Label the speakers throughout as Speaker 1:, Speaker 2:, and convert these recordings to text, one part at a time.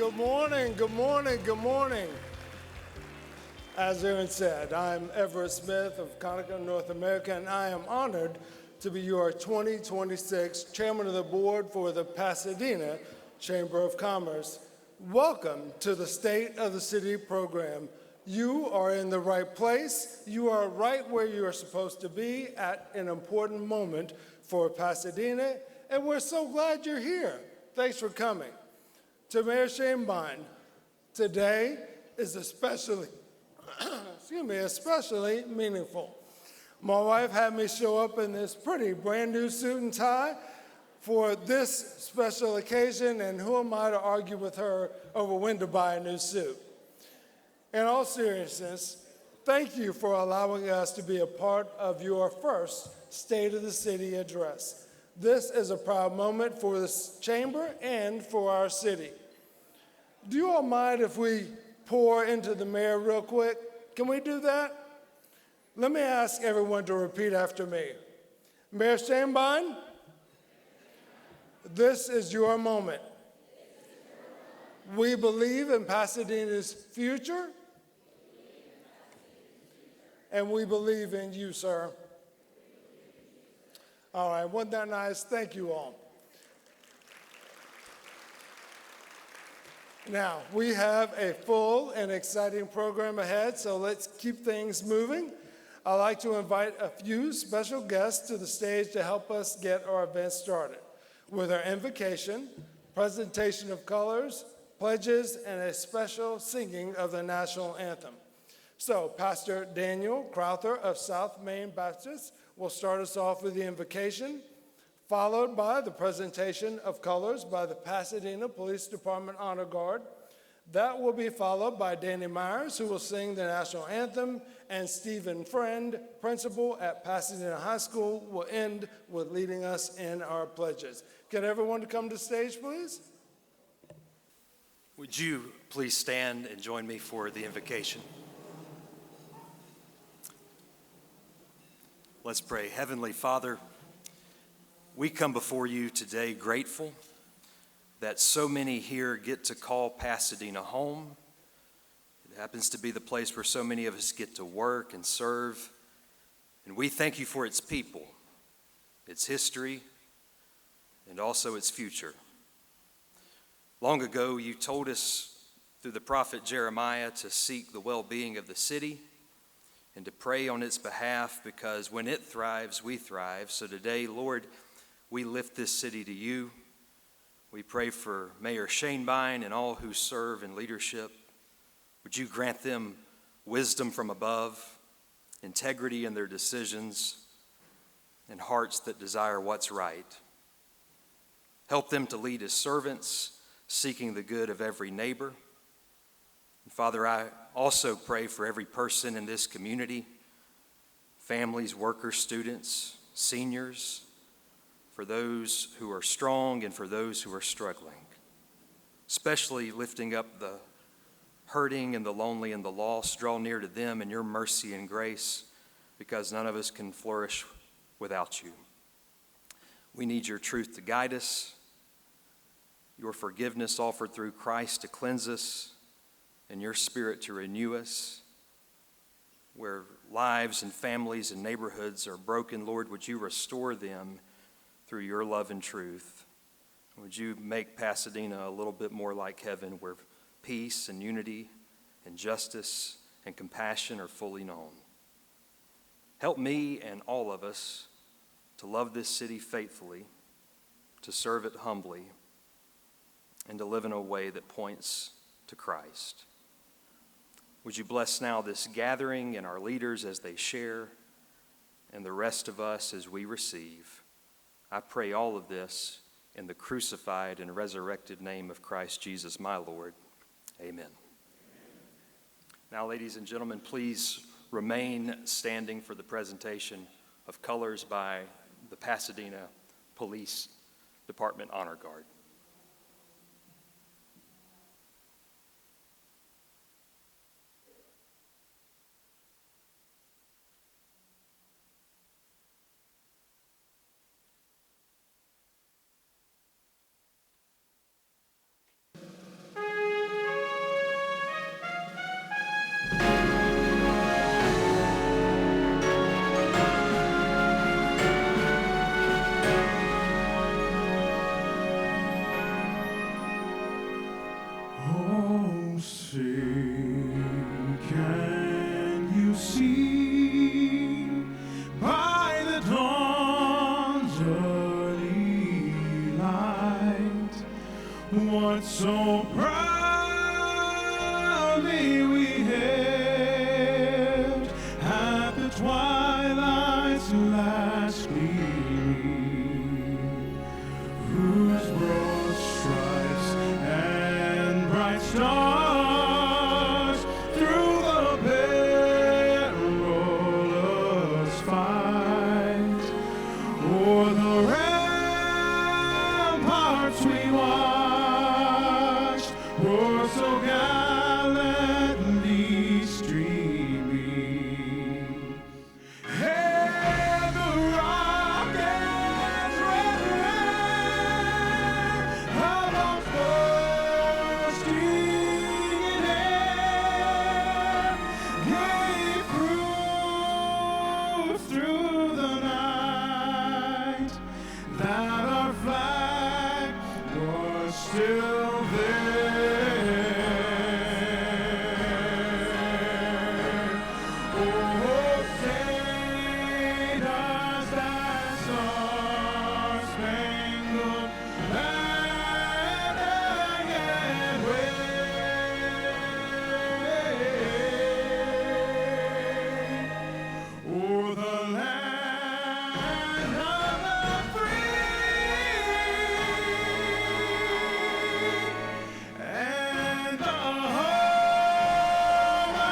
Speaker 1: Good morning, good morning, good morning. As Aaron said, I'm Everett Smith of Conacher, North America, and I am honored to be your 2026 Chairman of the Board for the Pasadena Chamber of Commerce. Welcome to the State of the City program. You are in the right place. You are right where you are supposed to be at an important moment for Pasadena, and we're so glad you're here. Thanks for coming. To Mayor Schoenbein, today is especially meaningful. My wife had me show up in this pretty brand new suit and tie for this special occasion, and who am I to argue with her over when to buy a new suit? In all seriousness, thank you for allowing us to be a part of your first State of the City address. This is a proud moment for this chamber and for our city. Do you all mind if we pour into the mayor real quick? Can we do that? Let me ask everyone to repeat after me. Mayor Schoenbein, this is your moment. We believe in Pasadena's future, and we believe in you, sir. All right, wasn't that nice? Thank you all. Now, we have a full and exciting program ahead, so let's keep things moving. I'd like to invite a few special guests to the stage to help us get our event started with our invocation, presentation of colors, pledges, and a special singing of the national anthem. So, Pastor Daniel Crowther of South Main Baptist will start us off with the invocation, followed by the presentation of colors by the Pasadena Police Department Honor Guard. That will be followed by Danny Myers, who will sing the national anthem, and Stephen Friend, principal at Pasadena High School, will end with leading us in our pledges. Can everyone come to the stage, please?
Speaker 2: Would you please stand and join me for the invocation? Let's pray. Heavenly Father, we come before you today grateful that so many here get to call Pasadena home. It happens to be the place where so many of us get to work and serve. And we thank you for its people, its history, and also its future. Long ago, you told us through the prophet Jeremiah to seek the well-being of the city and to pray on its behalf, because when it thrives, we thrive. So today, Lord, we lift this city to you. We pray for Mayor Schoenbein and all who serve in leadership. Would you grant them wisdom from above, integrity in their decisions, and hearts that desire what's right? Help them to lead as servants, seeking the good of every neighbor. And Father, I also pray for every person in this community, families, workers, students, seniors, for those who are strong and for those who are struggling, especially lifting up the hurting and the lonely and the lost. Draw near to them in your mercy and grace, because none of us can flourish without you. We need your truth to guide us, your forgiveness offered through Christ to cleanse us, and your Spirit to renew us. Where lives and families and neighborhoods are broken, Lord, would you restore them through your love and truth? Would you make Pasadena a little bit more like heaven, where peace and unity and justice and compassion are fully known? Help me and all of us to love this city faithfully, to serve it humbly, and to live in a way that points to Christ. Would you bless now this gathering and our leaders as they share, and the rest of us as we receive? I pray all of this in the crucified and resurrected name of Christ Jesus, my Lord. Amen. Now, ladies and gentlemen, please remain standing for the presentation of colors by the Pasadena Police Department Honor Guard.
Speaker 3: Can you see by the dawn's early light what so proudly we hailed at the twilight's last gleaming, whose broad stripes and bright stars through the perilous fight o'er the ramparts we watched were so gallantly streaming. And the rocket's red glare above bursting in air gave proof through the night that our flag was still there. Oh, say does that star-spangled banner yet wave o'er the land of the free and the home of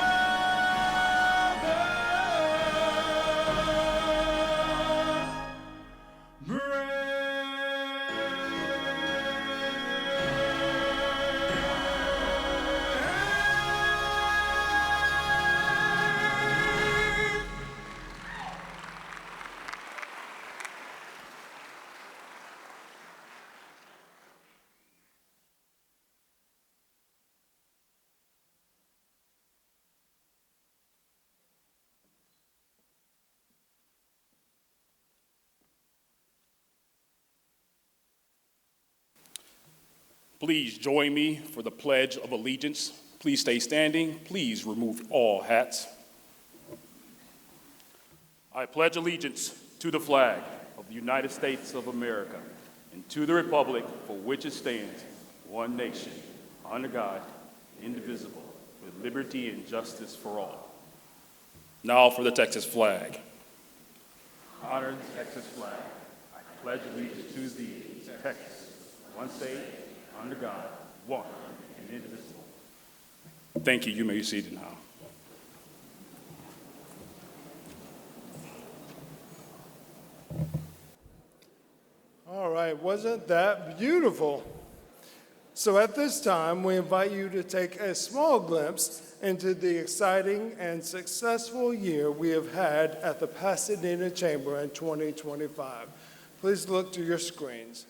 Speaker 3: the brave.
Speaker 4: Please join me for the Pledge of Allegiance. Please stay standing. Please remove all hats. I pledge allegiance to the flag of the United States of America and to the republic for which it stands, one nation, under God, indivisible, with liberty and justice for all. Now for the Texas flag. Honor the Texas flag. I pledge allegiance to thee, Texas, one state, under God, one and indivisible. Thank you. You may be seated now.
Speaker 1: All right, wasn't that beautiful? So at this time, we invite you to take a small glimpse into the exciting and successful year we have had at the Pasadena Chamber in 2025. Please look to your screens.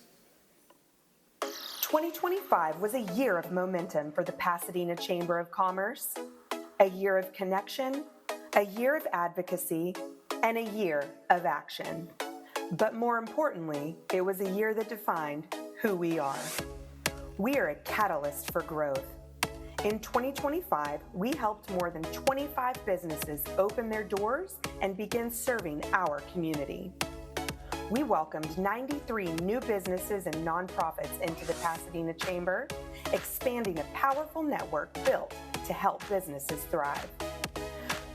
Speaker 5: 2025 was a year of momentum for the Pasadena Chamber of Commerce, a year of connection, a year of advocacy, and a year of action. But more importantly, it was a year that defined who we are. We are a catalyst for growth. In 2025, we helped more than 25 businesses open their doors and begin serving our community. We welcomed 93 new businesses and nonprofits into the Pasadena Chamber, expanding a powerful network built to help businesses thrive.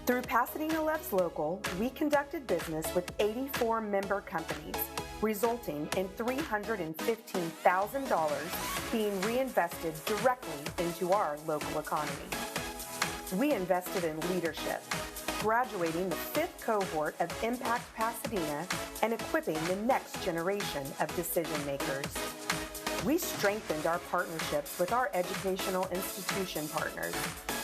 Speaker 5: Through Pasadena Loves Local, we conducted business with 84 member companies, resulting in $315,000 being reinvested directly into our local economy. We invested in leadership, graduating the 5th cohort of Impact Pasadena and equipping the next generation of decision makers. We strengthened our partnerships with our educational institution partners,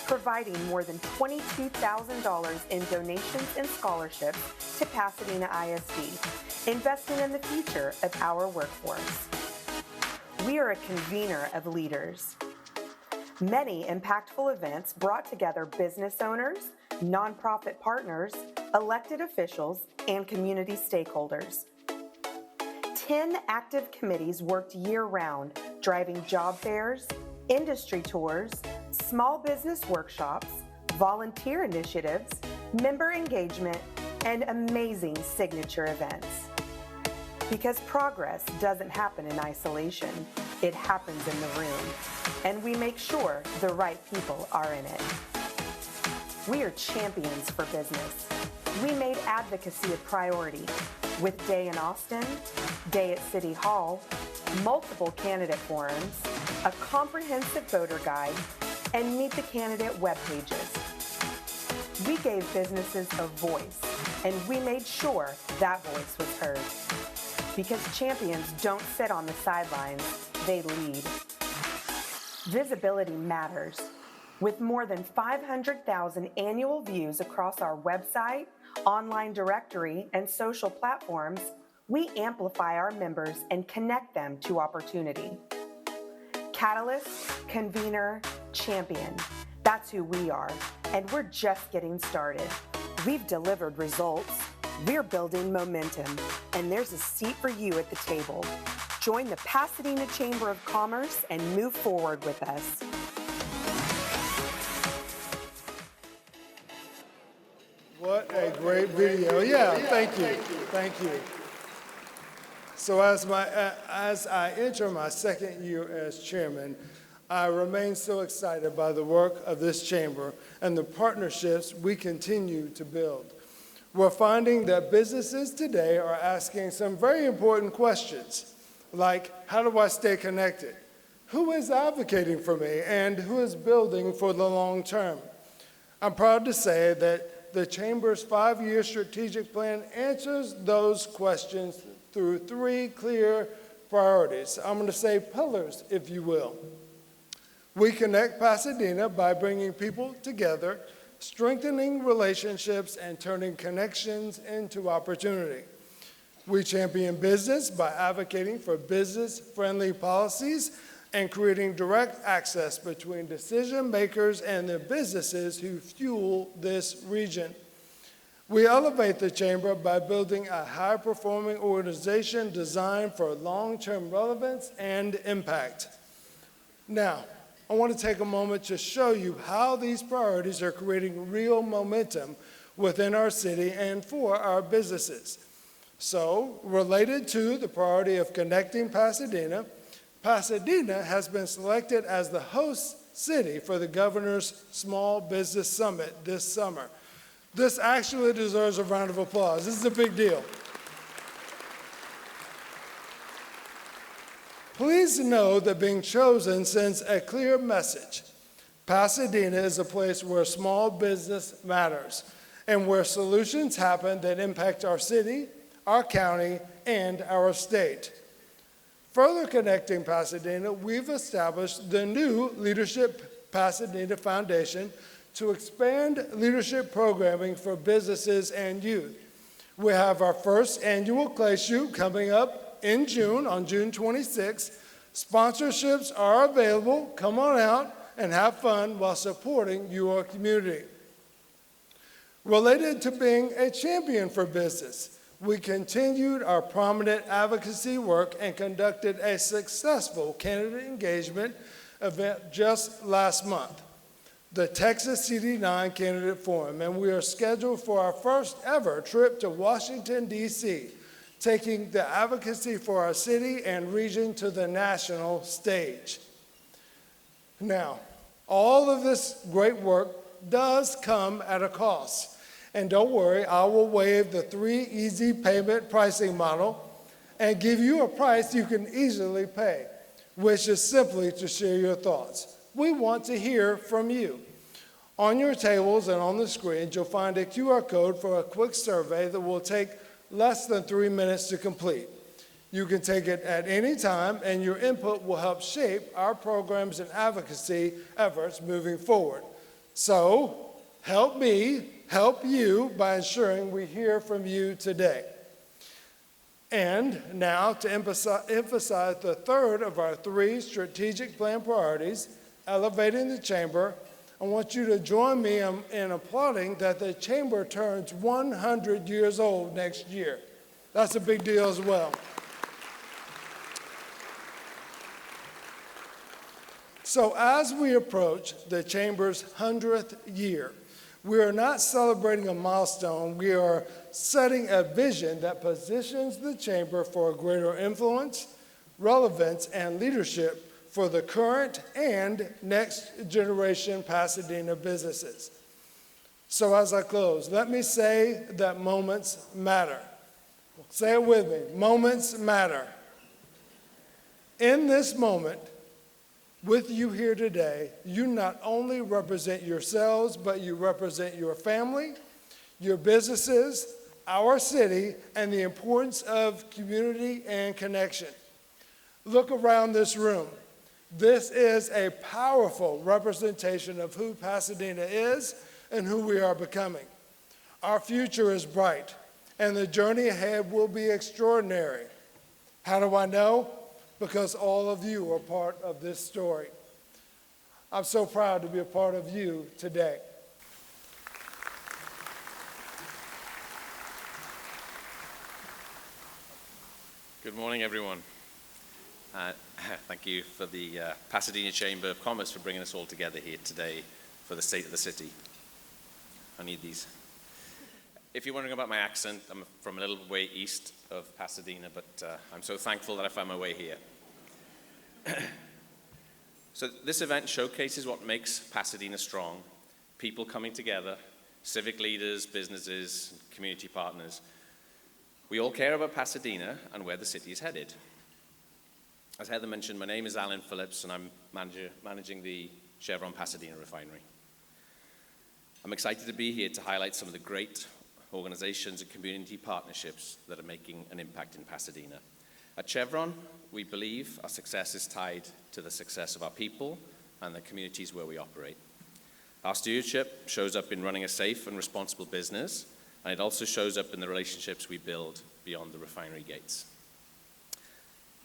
Speaker 5: providing more than $22,000 in donations and scholarships to Pasadena ISD, investing in the future of our workforce. We are a convener of leaders. Many impactful events brought together business owners, nonprofit partners, elected officials, and community stakeholders. 10 active committees worked year-round, driving job fairs, industry tours, small business workshops, volunteer initiatives, member engagement, and amazing signature events. Because progress doesn't happen in isolation, it happens in the room, and we make sure the right people are in it. We are champions for business. We made advocacy a priority with Day in Austin, Day at City Hall, multiple candidate forums, a comprehensive voter guide, and Meet the Candidate web pages. We gave businesses a voice, and we made sure that voice was heard. Because champions don't sit on the sidelines, they lead. Visibility matters. With more than 500,000 annual views across our website, online directory, and social platforms, we amplify our members and connect them to opportunity. Catalyst, convener, champion. That's who we are, and we're just getting started. We've delivered results. We're building momentum, and there's a seat for you at the table. Join the Pasadena Chamber of Commerce and move forward with us.
Speaker 1: What a great video. Yeah, thank you. Thank you. So as I enter my second year as chairman, I remain so excited by the work of this chamber and the partnerships we continue to build. We're finding that businesses today are asking some very important questions, like how do I stay connected? Who is advocating for me and who is building for the long term? I'm proud to say that the Chamber's 5-year strategic plan answers those questions through 3 clear priorities. I'm going to say pillars, if you will. We connect Pasadena by bringing people together, strengthening relationships, and turning connections into opportunity. We champion business by advocating for business-friendly policies and creating direct access between decision makers and the businesses who fuel this region. We elevate the Chamber by building a high-performing organization designed for long-term relevance and impact. Now, I want to take a moment to show you how these priorities are creating real momentum within our city and for our businesses. So, related to the priority of connecting Pasadena, Pasadena has been selected as the host city for the Governor's Small Business Summit this summer. This actually deserves a round of applause. This is a big deal. Please know that being chosen sends a clear message. Pasadena is a place where small business matters and where solutions happen that impact our city, our county, and our state. Further connecting Pasadena, we've established the new Leadership Pasadena Foundation to expand leadership programming for businesses and youth. We have our first annual clay shoot coming up in June, on June 26th. Sponsorships are available. Come on out and have fun while supporting your community. Related to being a champion for business, we continued our prominent advocacy work and conducted a successful candidate engagement event just last month, the Texas CD9 Candidate Forum, and we are scheduled for our first ever trip to Washington, D.C., taking the advocacy for our city and region to the national stage. Now, all of this great work does come at a cost. And don't worry, I will waive the 3 easy payment pricing model and give you a price you can easily pay, which is simply to share your thoughts. We want to hear from you. On your tables and on the screens, you'll find a QR code for a quick survey that will take less than 3 minutes to complete. You can take it at any time, and your input will help shape our programs and advocacy efforts moving forward. So, help me help you by ensuring we hear from you today. And now, to emphasize the third of our 3 strategic plan priorities, elevating the Chamber, I want you to join me in applauding that the Chamber turns 100 years old next year. That's a big deal as well. So as we approach the Chamber's 100th year, we are not celebrating a milestone, we are setting a vision that positions the Chamber for greater influence, relevance, and leadership for the current and next generation Pasadena businesses. So as I close, let me say that moments matter. Say it with me, moments matter. In this moment, with you here today, you not only represent yourselves, but you represent your family, your businesses, our city, and the importance of community and connection. Look around this room. This is a powerful representation of who Pasadena is and who we are becoming. Our future is bright, and the journey ahead will be extraordinary. How do I know? Because all of you are part of this story. I'm so proud to be a part of you today.
Speaker 6: Good morning, everyone. Thank you for the Pasadena Chamber of Commerce for bringing us all together here today for the state of the city. I need these. If you're wondering about my accent, I'm from a little way east of Pasadena, but I'm so thankful that I found my way here. So this event showcases what makes Pasadena strong: people coming together, civic leaders, businesses, community partners. We all care about Pasadena and where the city is headed. As Heather mentioned, my name is Alan Phillips, and I'm managing the Chevron Pasadena refinery. I'm excited to be here to highlight some of the great organizations and community partnerships that are making an impact in Pasadena. At Chevron, we believe our success is tied to the success of our people and the communities where we operate. Our stewardship shows up in running a safe and responsible business, and it also shows up in the relationships we build beyond the refinery gates.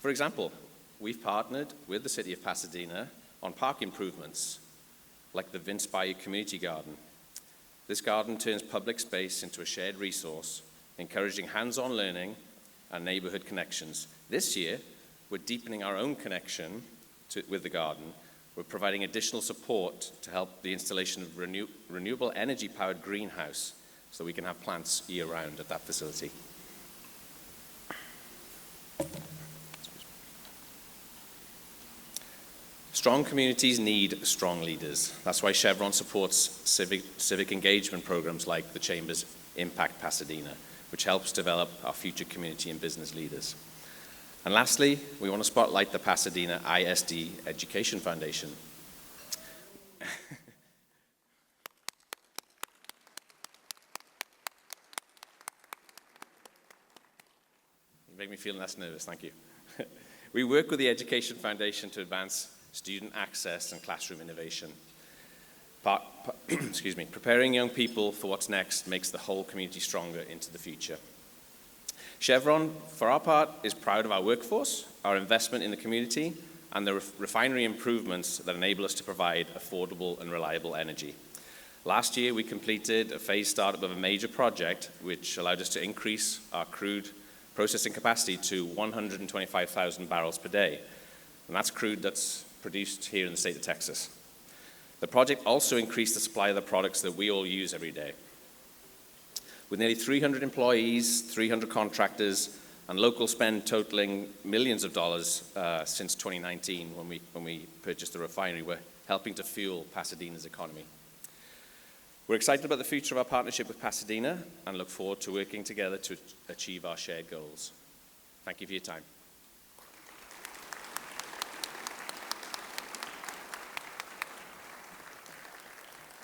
Speaker 6: For example, we've partnered with the City of Pasadena on park improvements, like the Vince Bayou Community Garden. This garden turns public space into a shared resource, encouraging hands-on learning and neighborhood connections. This year, we're deepening our own connection with the garden. We're providing additional support to help the installation of renewable energy-powered greenhouse so we can have plants year-round at that facility. Strong communities need strong leaders. That's why Chevron supports civic engagement programs like the Chamber's Impact Pasadena, which helps develop our future community and business leaders. And lastly, we want to spotlight the Pasadena ISD Education Foundation. You make me feel less nervous, thank you. We work with the Education Foundation to advance student access and classroom innovation. Preparing young people for what's next makes the whole community stronger into the future. Chevron, for our part, is proud of our workforce, our investment in the community, and the refinery improvements that enable us to provide affordable and reliable energy. Last year, we completed a phased startup of a major project which allowed us to increase our crude processing capacity to 125,000 barrels per day. And that's crude that's produced here in the state of Texas. The project also increased the supply of the products that we all use every day. With nearly 300 employees, 300 contractors, and local spend totaling millions of dollars since 2019 when we purchased the refinery, we're helping to fuel Pasadena's economy. We're excited about the future of our partnership with Pasadena and look forward to working together to achieve our shared goals. Thank you for your time.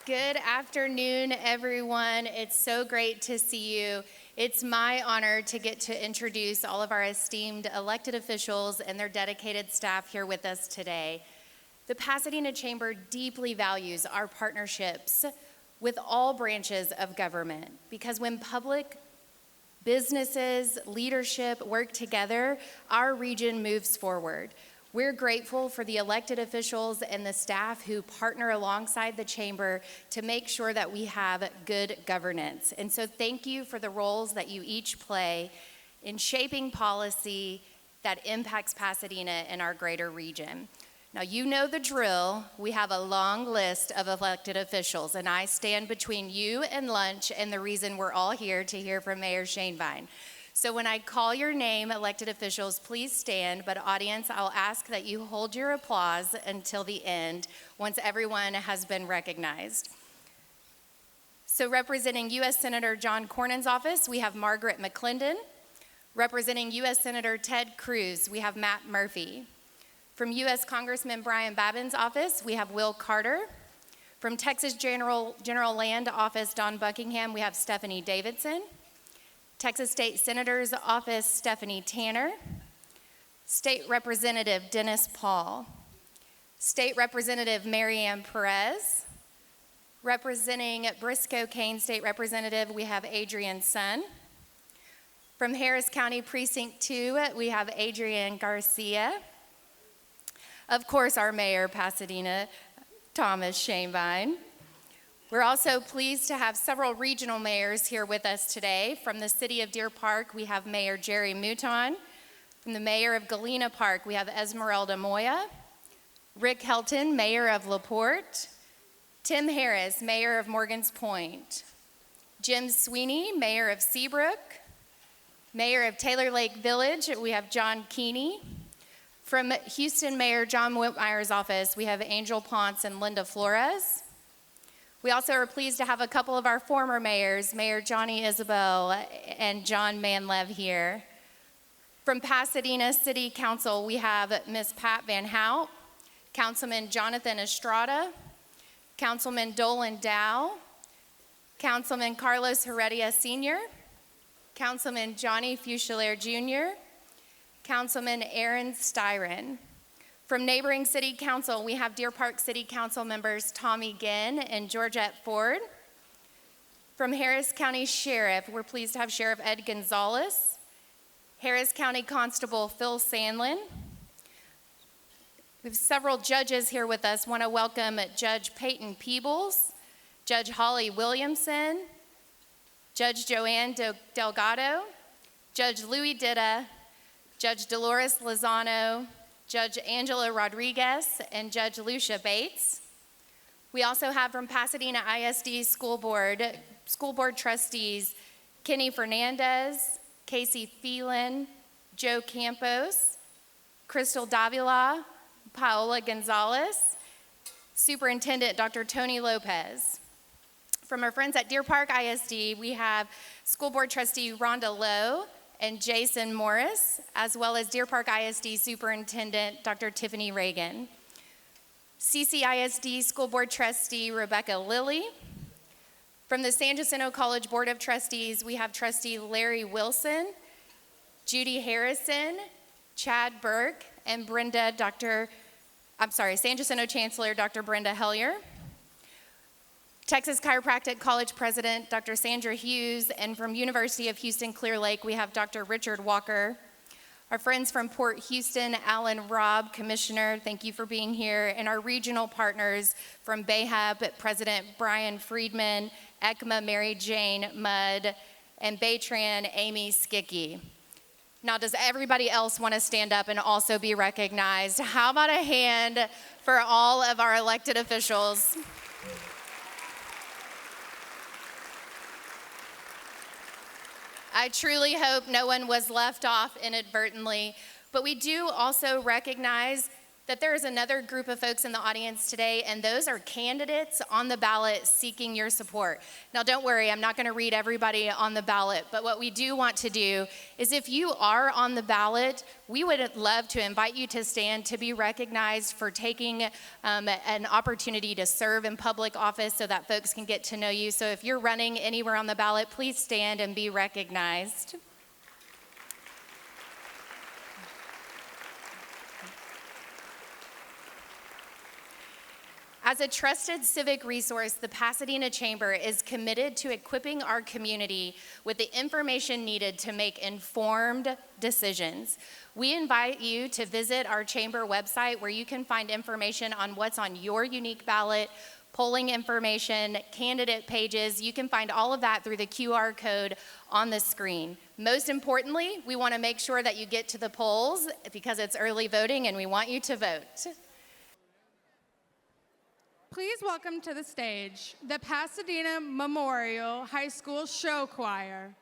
Speaker 7: Good afternoon, everyone. It's so great to see you. It's my honor to get to introduce all of our esteemed elected officials and their dedicated staff here with us today. The Pasadena Chamber deeply values our partnerships with all branches of government because when public, businesses, leadership work together, our region moves forward. We're grateful for the elected officials and the staff who partner alongside the Chamber to make sure that we have good governance. And so thank you for the roles that you each play in shaping policy that impacts Pasadena and our greater region. Now, you know the drill. We have a long list of elected officials, and I stand between you and lunch and the reason we're all here to hear from Mayor Schoenbein. So when I call your name, elected officials, please stand, but audience, I'll ask that you hold your applause until the end, once everyone has been recognized. So representing U.S. Senator John Cornyn's office, we have Margaret McClendon. Representing U.S. Senator Ted Cruz, we have Matt Murphy. From U.S. Congressman Brian Babin's office, we have Will Carter. From Texas General Land Office, Don Buckingham, we have Stephanie Davidson. Texas State Senator's office, Stephanie Tanner. State Representative Dennis Paul. State Representative Marianne Perez. Representing Briscoe-Kane State Representative, we have Adrian Sun. From Harris County Precinct 2, we have Adrian Garcia. Of course, our mayor, Pasadena, Thomas Schoenbein. We're also pleased to have several regional mayors here with us today. From the city of Deer Park, we have Mayor Jerry Mouton. From the mayor of Galena Park, we have Esmeralda Moya. Rick Helton, mayor of LaPorte. Tim Harris, mayor of Morgan's Point. Jim Sweeney, mayor of Seabrook. Mayor of Taylor Lake Village, we have John Keeney. From Houston Mayor John Whitmire's office, we have Angel Ponce and Linda Flores. We also are pleased to have a couple of our former mayors, Mayor Johnny Isabel and John Manlev here. From Pasadena City Council, we have Ms. Pat Van Hout, Councilman Jonathan Estrada, Councilman Dolan Dow, Councilman Carlos Heredia Sr., Councilman Johnny Fusilier Jr., Councilman Aaron Styron. From neighboring city council, we have Deer Park City Council members Tommy Ginn and Georgette Ford. From Harris County Sheriff, we're pleased to have Sheriff Ed Gonzalez, Harris County Constable Phil Sandlin. We have several judges here with us. Want to welcome Judge Peyton Peebles, Judge Holly Williamson, Judge Joanne Delgado, Judge Louis Ditta, Judge Dolores Lozano, Judge Angela Rodriguez, and Judge Lucia Bates. We also have from Pasadena ISD School Board trustees Kenny Fernandez, Casey Phelan, Joe Campos, Crystal Davila, Paola Gonzalez, Superintendent Dr. Tony Lopez. From our friends at Deer Park ISD, we have School Board Trustee Rhonda Lowe and Jason Morris, as well as Deer Park ISD Superintendent Dr. Tiffany Reagan. CCISD School Board Trustee Rebecca Lilly. From the San Jacinto College Board of Trustees, we have Trustee Larry Wilson, Judy Harrison, Chad Burke, and San Jacinto Chancellor Dr. Brenda Hellier. Texas Chiropractic College President, Dr. Sandra Hughes, and from University of Houston Clear Lake, we have Dr. Richard Walker. Our friends from Port Houston, Alan Robb, Commissioner, thank you for being here. And our regional partners from BayHub, President Brian Friedman, ECMA Mary Jane Mudd, and Baytran Amy Skicky. Now, does everybody else want to stand up and also be recognized? How about a hand for all of our elected officials? I truly hope no one was left off inadvertently, but we do also recognize that there is another group of folks in the audience today, and those are candidates on the ballot seeking your support. Now, don't worry, I'm not going to read everybody on the ballot, but what we do want to do is if you are on the ballot, we would love to invite you to stand to be recognized for taking an opportunity to serve in public office so that folks can get to know you. So if you're running anywhere on the ballot, please stand and be recognized. As a trusted civic resource, the Pasadena Chamber is committed to equipping our community with the information needed to make informed decisions. We invite you to visit our chamber website where you can find information on what's on your unique ballot, polling information, candidate pages. You can find all of that through the QR code on the screen. Most importantly, we want to make sure that you get to the polls because it's early voting and we want you to vote.
Speaker 8: Please welcome to the stage the Pasadena Memorial High School Show Choir.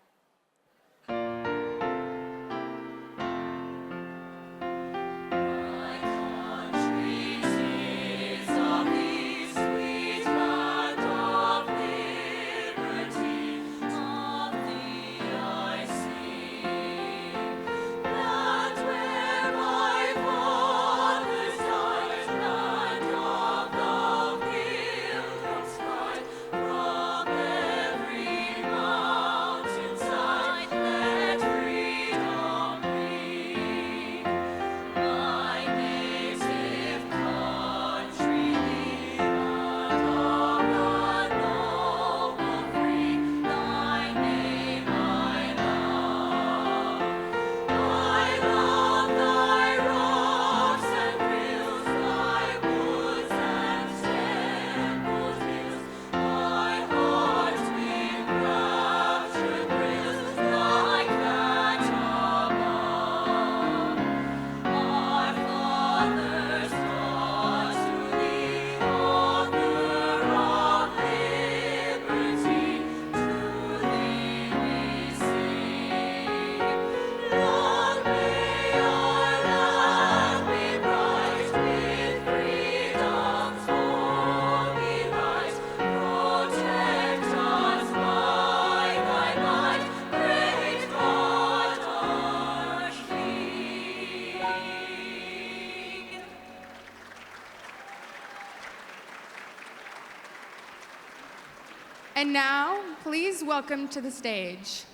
Speaker 8: And now, please welcome to the stage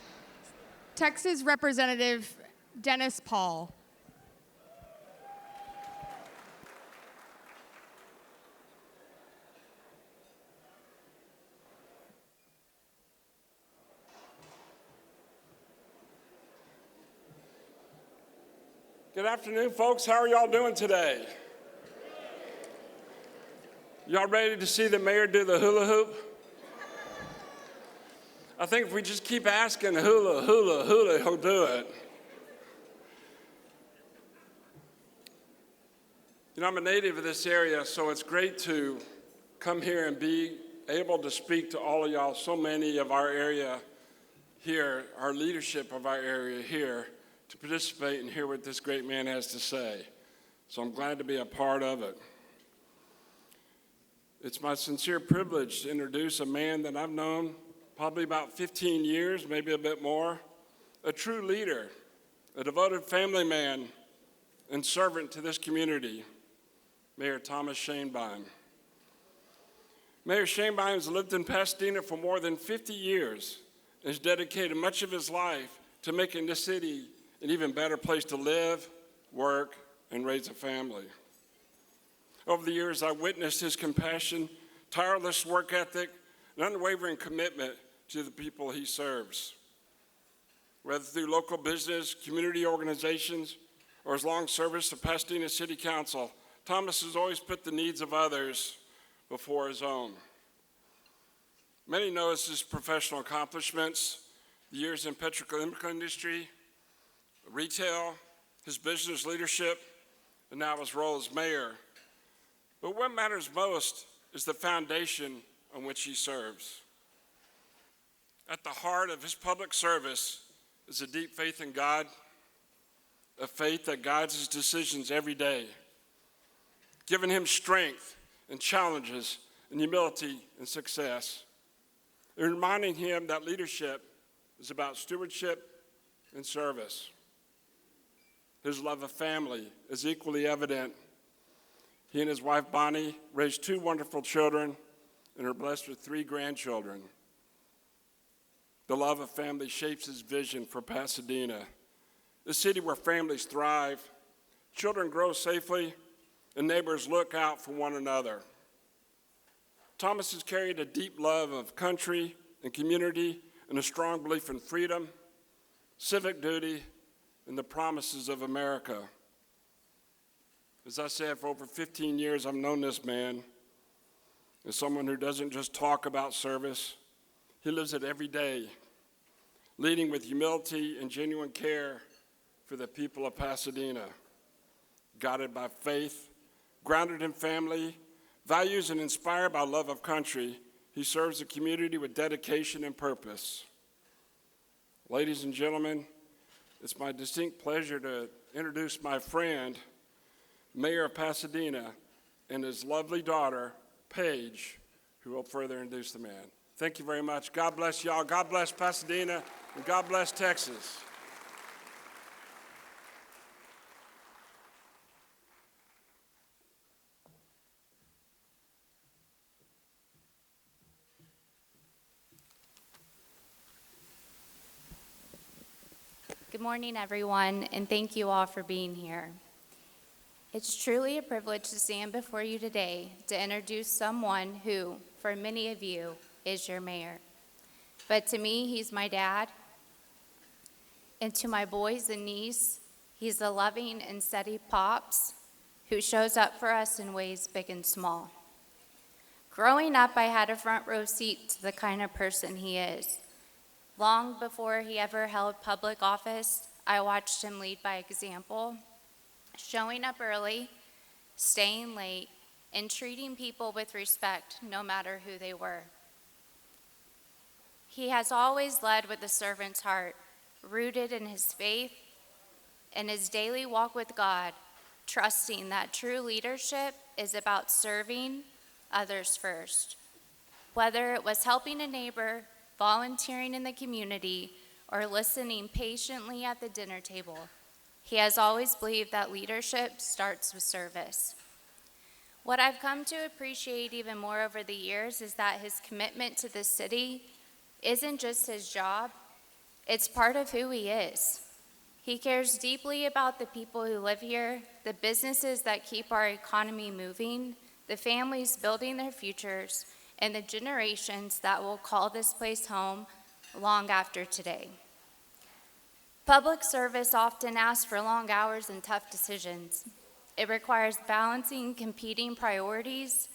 Speaker 8: Texas Representative Dennis Paul.
Speaker 9: Good afternoon, folks. How are y'all doing today? Y'all ready to see the mayor do the hula hoop? I think if we just keep asking hula, hula, hula, he'll do it. You know, I'm a native of this area, so it's great to come here and be able to speak to all of y'all, so many of our area here, our leadership of our area here, to participate and hear what this great man has to say. So I'm glad to be a part of it. It's my sincere privilege to introduce a man that I've known probably about 15 years, maybe a bit more, a true leader, a devoted family man, and servant to this community, Mayor Thomas Schoenbein. Mayor Schoenbein has lived in Pasadena for more than 50 years and has dedicated much of his life to making this city an even better place to live, work, and raise a family. Over the years, I witnessed his compassion, tireless work ethic, and unwavering commitment to the people he serves. Whether through local business, community organizations, or his long service to Pasadena City Council, Thomas has always put the needs of others before his own. Many know his professional accomplishments, the years in petrochemical industry, retail, his business leadership, and now his role as mayor. But what matters most is the foundation on which he serves. At the heart of his public service is a deep faith in God, a faith that guides his decisions every day, giving him strength and challenges and humility and success, and reminding him that leadership is about stewardship and service. His love of family is equally evident. He and his wife Bonnie raised 2 wonderful children and are blessed with 3 grandchildren. The love of family shapes his vision for Pasadena, a city where families thrive, children grow safely, and neighbors look out for one another. Thomas has carried a deep love of country and community and a strong belief in freedom, civic duty, and the promises of America. As I said, for over 15 years, I've known this man as someone who doesn't just talk about service. He lives it every day, leading with humility and genuine care for the people of Pasadena, guided by faith, grounded in family, Values and inspired by love of country, he serves the community with dedication and purpose. Ladies and gentlemen, it's my distinct pleasure to introduce my friend, Mayor of Pasadena, and his lovely daughter, Paige, who will further introduce the man. Thank you very much. God bless y'all. God bless Pasadena, and God bless Texas.
Speaker 10: Good morning, everyone, and thank you all for being here. It's truly a privilege to stand before you today to introduce someone who, for many of you, is your mayor. But to me, he's my dad. And to my boys and niece, he's a loving and steady pops who shows up for us in ways big and small. Growing up, I had a front row seat to the kind of person he is. Long before he ever held public office, I watched him lead by example, showing up early, staying late, and treating people with respect no matter who they were. He has always led with a servant's heart, rooted in his faith and his daily walk with God, trusting that true leadership is about serving others first. Whether it was helping a neighbor, volunteering in the community, or listening patiently at the dinner table, he has always believed that leadership starts with service. What I've come to appreciate even more over the years is that his commitment to the city isn't just his job, it's part of who he is. He cares deeply about the people who live here, the businesses that keep our economy moving, the families building their futures, and the generations that will call this place home long after today. Public service often asks for long hours and tough decisions. It requires balancing competing priorities,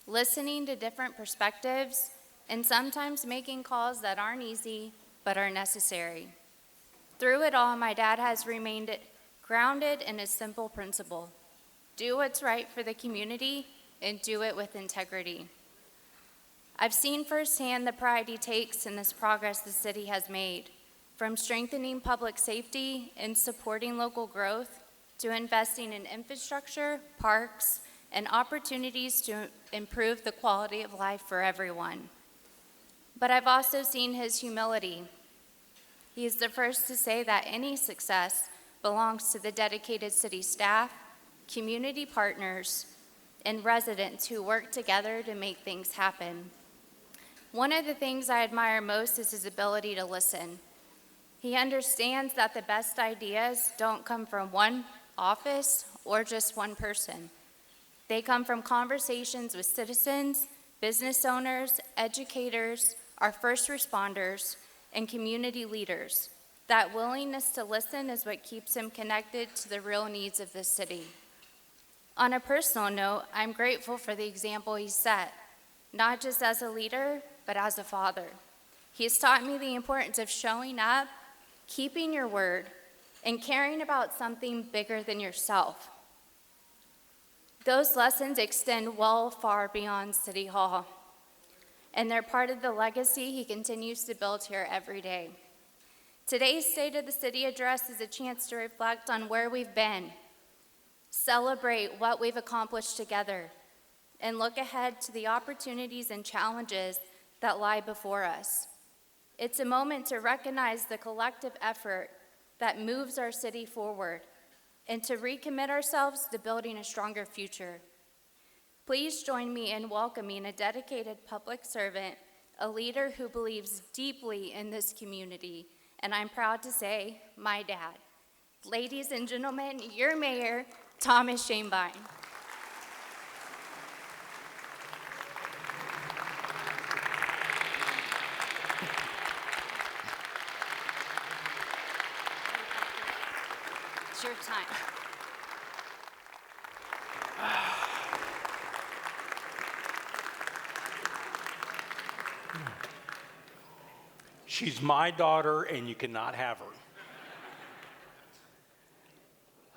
Speaker 10: listening to different perspectives, and sometimes making calls that aren't easy but are necessary. Through it all, my dad has remained grounded in a simple principle: do what's right for the community and do it with integrity. I've seen firsthand the pride he takes in this progress the city has made, from strengthening public safety and supporting local growth to investing in infrastructure, parks, and opportunities to improve the quality of life for everyone. But I've also seen his humility. He is the first to say that any success belongs to the dedicated city staff, community partners, and residents who work together to make things happen. One of the things I admire most is his ability to listen. He understands that the best ideas don't come from one office or just one person. They come from conversations with citizens, business owners, educators, our first responders, and community leaders. That willingness to listen is what keeps him connected to the real needs of the city. On a personal note, I'm grateful for the example he set, not just as a leader, but as a father. He has taught me the importance of showing up, keeping your word, and caring about something bigger than yourself. Those lessons extend well far beyond City Hall, and they're part of the legacy he continues to build here every day. Today's State of the City address is a chance to reflect on where we've been, celebrate what we've accomplished together, and look ahead to the opportunities and challenges that lie before us. It's a moment to recognize the collective effort that moves our city forward and to recommit ourselves to building a stronger future. Please join me in welcoming a dedicated public servant, a leader who believes deeply in this community, and I'm proud to say, my dad. Ladies and gentlemen, your mayor, Thomas Shamebine. It's your time.
Speaker 11: She's my daughter, and you cannot have her.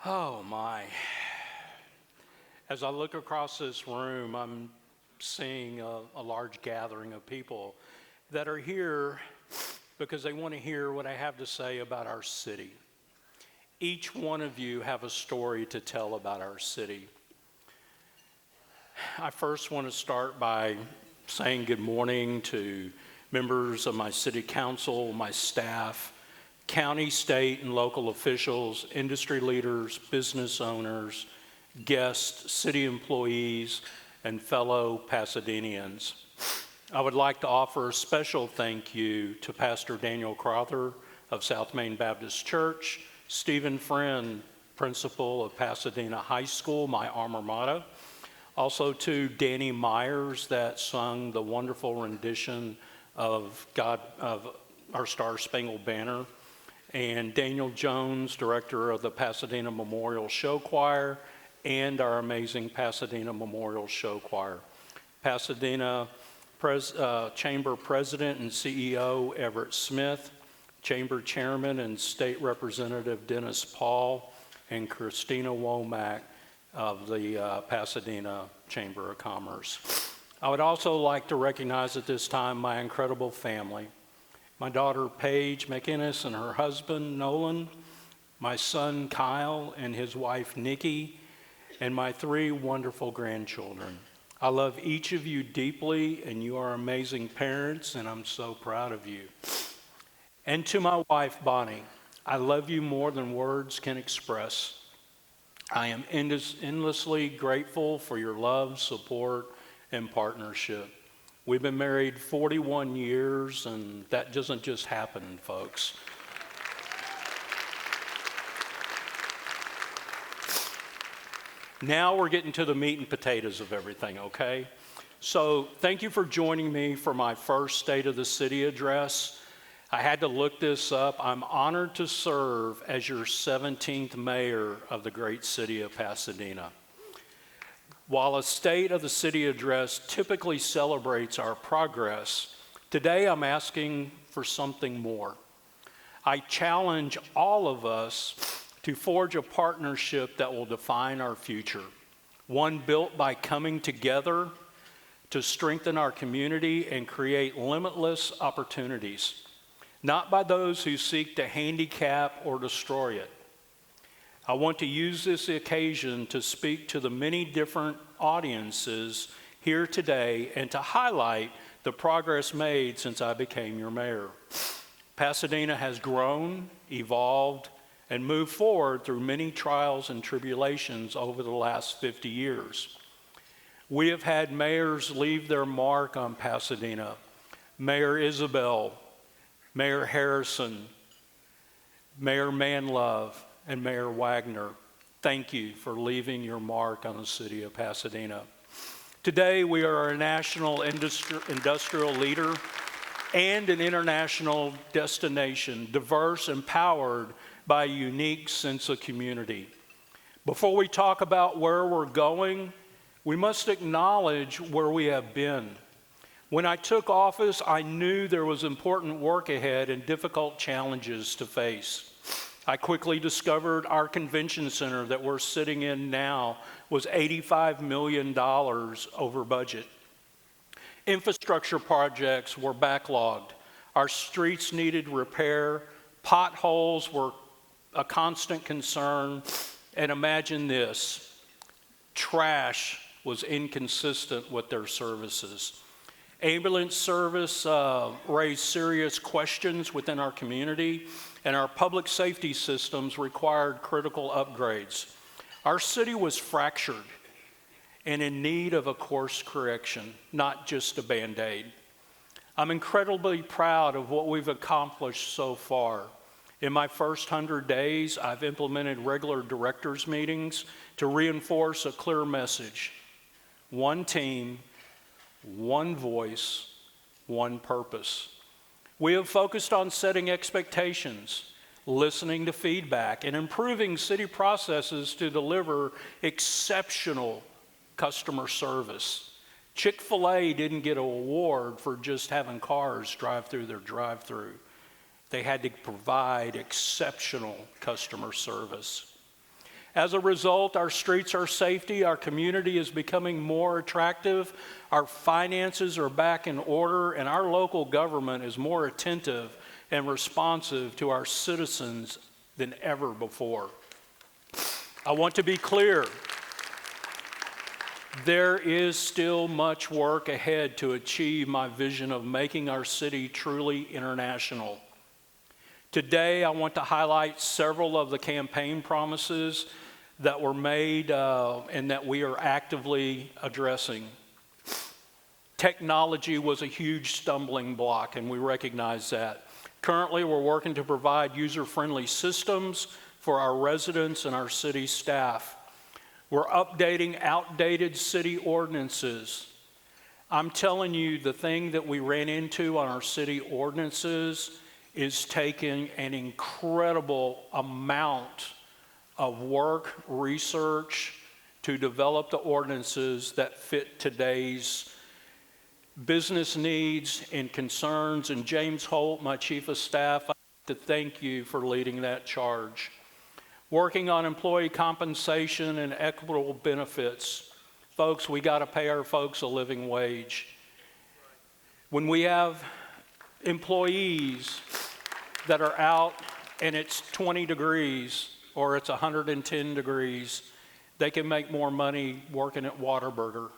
Speaker 11: Oh, my. As I look across this room, I'm seeing a large gathering of people that are here because they want to hear what I have to say about our city. Each one of you have a story to tell about our city. I first want to start by saying good morning to members of my city council, my staff, county, state, and local officials, industry leaders, business owners, guests, city employees, and fellow Pasadenians. I would like to offer a special thank you to Pastor Daniel Crowther of South Main Baptist Church, Stephen Friend, principal of Pasadena High School, my alma mater, also to Danny Myers that sung the wonderful rendition of our Star Spangled Banner, and Daniel Jones, director of the Pasadena Memorial Show Choir, and our amazing Pasadena Memorial Show Choir. Pasadena Chamber President and CEO Everett Smith, Chamber Chairman and State Representative Dennis Paul, and Christina Womack of the Pasadena Chamber of Commerce. I would also like to recognize at this time my incredible family. My daughter Paige McInnes and her husband Nolan, my son Kyle and his wife Nikki, and my 3 wonderful grandchildren. I love each of you deeply, and you are amazing parents, and I'm so proud of you. And to my wife, Bonnie, I love you more than words can express. I am endlessly grateful for your love, support, and partnership. We've been married 41 years, and that doesn't just happen, folks. Now we're getting to the meat and potatoes of everything, okay? So thank you for joining me for my first State of the City address. I had to look this up. I'm honored to serve as your 17th mayor of the great city of Pasadena. While a State of the City address typically celebrates our progress, today I'm asking for something more. I challenge all of us to forge a partnership that will define our future, one built by coming together to strengthen our community and create limitless opportunities, not by those who seek to handicap or destroy it. I want to use this occasion to speak to the many different audiences here today and to highlight the progress made since I became your mayor. Pasadena has grown, evolved, and moved forward through many trials and tribulations over the last 50 years. We have had mayors leave their mark on Pasadena. Mayor Isabel, Mayor Harrison, Mayor Manlove, and Mayor Wagner. Thank you for leaving your mark on the city of Pasadena. Today, we are a national industrial leader and an international destination, diverse and powered by a unique sense of community. Before we talk about where we're going, we must acknowledge where we have been. When I took office, I knew there was important work ahead and difficult challenges to face. I quickly discovered our convention center that we're sitting in now was $85 million over budget. Infrastructure projects were backlogged. Our streets needed repair. Potholes were a constant concern. And imagine this, trash was inconsistent with their services. Ambulance service raised serious questions within our community, and our public safety systems required critical upgrades. Our city was fractured and in need of a course correction, not just a Band-Aid. I'm incredibly proud of what we've accomplished so far. In my first 100 days, I've implemented regular directors meetings to reinforce a clear message. One team, one voice, one purpose. We have focused on setting expectations, listening to feedback, and improving city processes to deliver exceptional customer service. Chick-fil-A didn't get an award for just having cars drive through their drive-through. They had to provide exceptional customer service. As a result, our streets are safety, our community is becoming more attractive, our finances are back in order, and our local government is more attentive and responsive to our citizens than ever before. I want to be clear. There is still much work ahead to achieve my vision of making our city truly international. Today, I want to highlight several of the campaign promises that were made and that we are actively addressing. Technology was a huge stumbling block, and we recognize that. Currently, we're working to provide user-friendly systems for our residents and our city staff. We're updating outdated city ordinances. I'm telling you, the thing that we ran into on our city ordinances is taking an incredible amount of work, research to develop the ordinances that fit today's business needs and concerns. And James Holt, my chief of staff, I'd like to thank you for leading that charge. Working on employee compensation and equitable benefits. Folks, we got to pay our folks a living wage. When we have employees that are out and it's 20 degrees or it's 110 degrees, they can make more money working at Whataburger.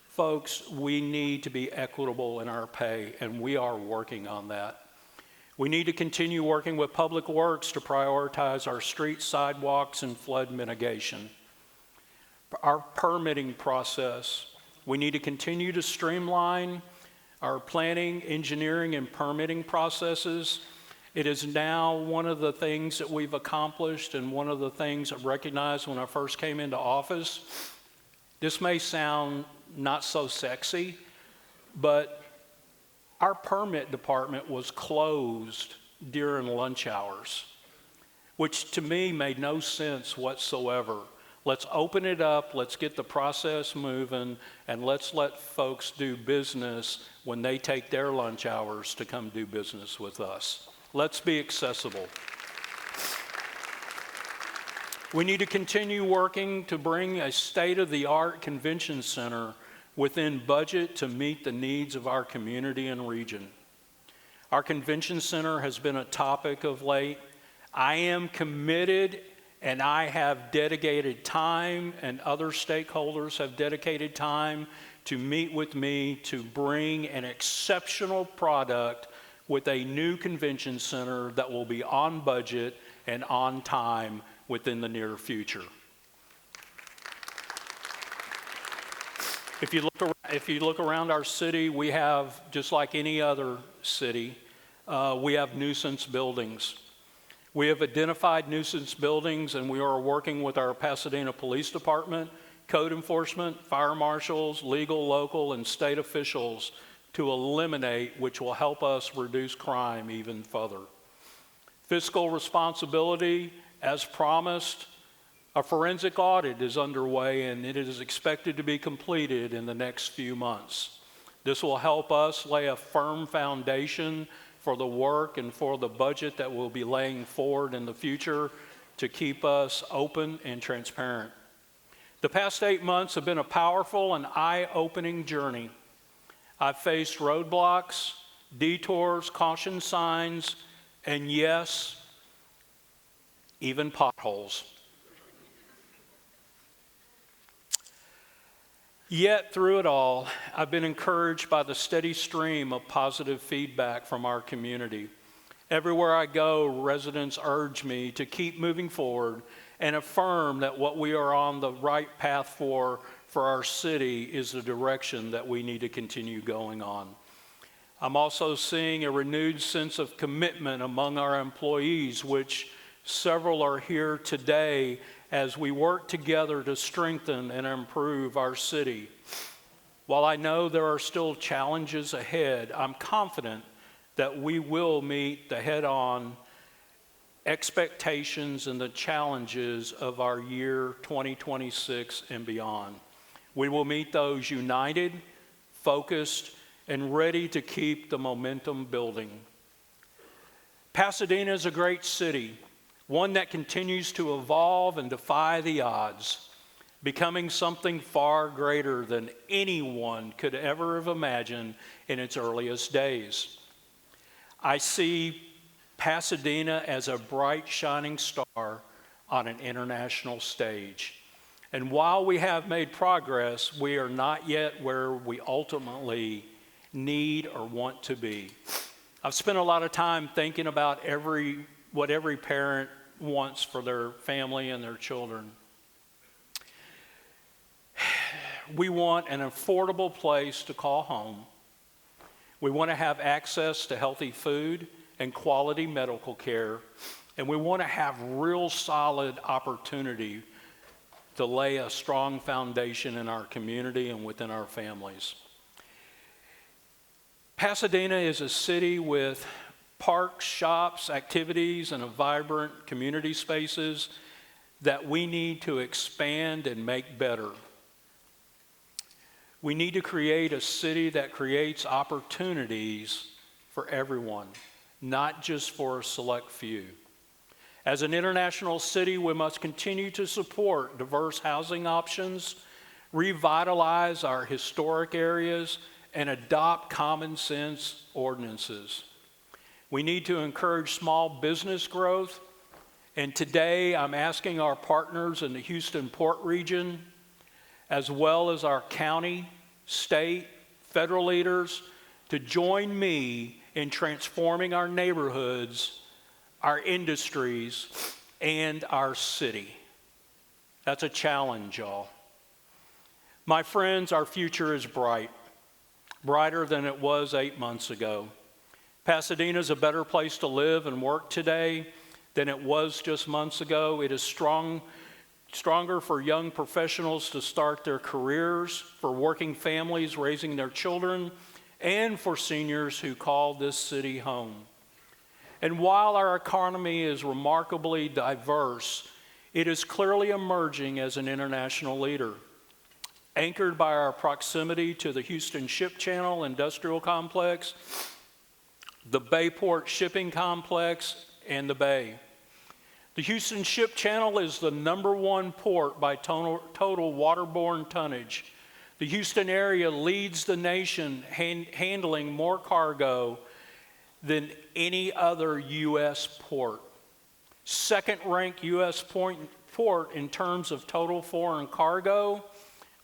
Speaker 11: Folks, we need to be equitable in our pay, and we are working on that. We need to continue working with Public Works to prioritize our streets, sidewalks, and flood mitigation. Our permitting process, we need to continue to streamline our planning, engineering, and permitting processes. It is now one of the things that we've accomplished and one of the things I recognized when I first came into office. This may sound not so sexy, but our permit department was closed during lunch hours, which to me made no sense whatsoever. Let's open it up, let's get the process moving, and let's let folks do business when they take their lunch hours to come do business with us. Let's be accessible. We need to continue working to bring a state-of-the-art convention center within budget to meet the needs of our community and region. Our convention center has been a topic of late. I am committed, and I have dedicated time, and other stakeholders have dedicated time to meet with me to bring an exceptional product with a new convention center that will be on budget and on time within the near future. If you look around our city, we have, just like any other city, we have nuisance buildings. We have identified nuisance buildings, and we are working with our Pasadena Police Department, code enforcement, fire marshals, legal, local, and state officials to eliminate, which will help us reduce crime even further. Fiscal responsibility, as promised, a forensic audit is underway, and it is expected to be completed in the next few months. This will help us lay a firm foundation for the work and for the budget that we'll be laying forward in the future to keep us open and transparent. The past 8 months have been a powerful and eye-opening journey. I've faced roadblocks, detours, caution signs, and yes, even potholes. Yet through it all, I've been encouraged by the steady stream of positive feedback from our community. Everywhere I go, residents urge me to keep moving forward and affirm that what we are on the right path for our city is the direction that we need to continue going on. I'm also seeing a renewed sense of commitment among our employees, which several are here today as we work together to strengthen and improve our city. While I know there are still challenges ahead, I'm confident that we will meet the head-on expectations and the challenges of our year 2026 and beyond. We will meet those united, focused, and ready to keep the momentum building. Pasadena is a great city. one that continues to evolve and defy the odds, becoming something far greater than anyone could ever have imagined in its earliest days. I see Pasadena as a bright, shining star on an international stage. And while we have made progress, we are not yet where we ultimately need or want to be. I've spent a lot of time thinking about what every parent wants for their family and their children. We want an affordable place to call home. We want to have access to healthy food and quality medical care. And we want to have real solid opportunity to lay a strong foundation in our community and within our families. Pasadena is a city with parks, shops, activities, and a vibrant community spaces that we need to expand and make better. We need to create a city that creates opportunities for everyone, not just for a select few. As an international city, we must continue to support diverse housing options, revitalize our historic areas, and adopt common sense ordinances. We need to encourage small business growth, and today I'm asking our partners in the Houston Port region, as well as our county, state, federal leaders, to join me in transforming our neighborhoods, our industries, and our city. That's a challenge, y'all. My friends, our future is bright, brighter than it was 8 months ago. Pasadena is a better place to live and work today than it was just months ago. It is stronger for young professionals to start their careers, for working families raising their children, and for seniors who call this city home. And while our economy is remarkably diverse, it is clearly emerging as an international leader. Anchored by our proximity to the Houston Ship Channel Industrial Complex, the Bayport Shipping Complex, and the Bay. The Houston Ship Channel is the #1 port by total waterborne tonnage. The Houston area leads the nation handling more cargo than any other U.S. port. Second-ranked U.S. port in terms of total foreign cargo,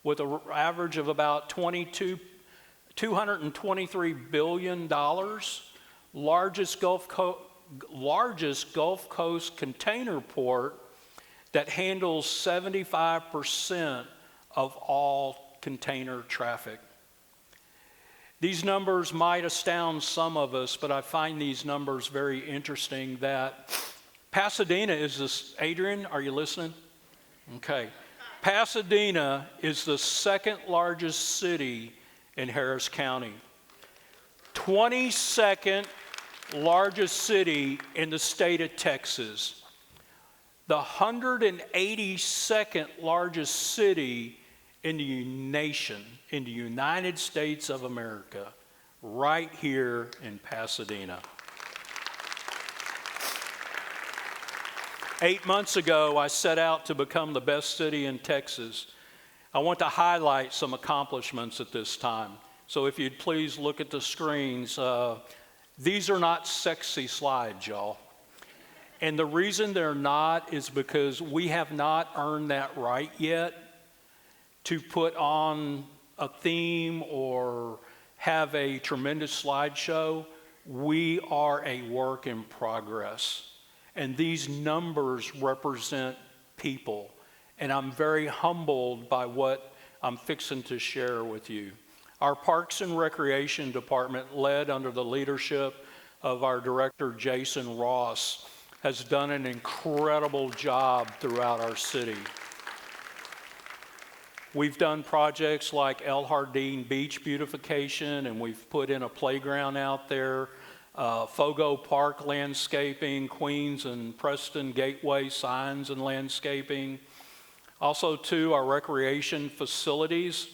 Speaker 11: with an average of about $223 billion. Largest Gulf Coast container port that handles 75% of all container traffic. These numbers might astound some of us, but I find these numbers very interesting that Pasadena is this, Adrian, are you listening? Okay. Pasadena is the second largest city in Harris County. 22nd largest city in the state of Texas. The 182nd largest city in the nation, in the United States of America, right here in Pasadena. 8 months ago, I set out to become the best city in Texas. I want to highlight some accomplishments at this time. So if you'd please look at the screens. These are not sexy slides, y'all. And the reason they're not is because we have not earned that right yet to put on a theme or have a tremendous slideshow. We are a work in progress. And these numbers represent people. And I'm very humbled by what I'm fixing to share with you. Our Parks and Recreation Department, led under the leadership of our director, Jason Ross, has done an incredible job throughout our city. We've done projects like El Jardín Beach beautification, and we've put in a playground out there, Fogo Park landscaping, Queens and Preston Gateway signs and landscaping. Also, too, our recreation facilities.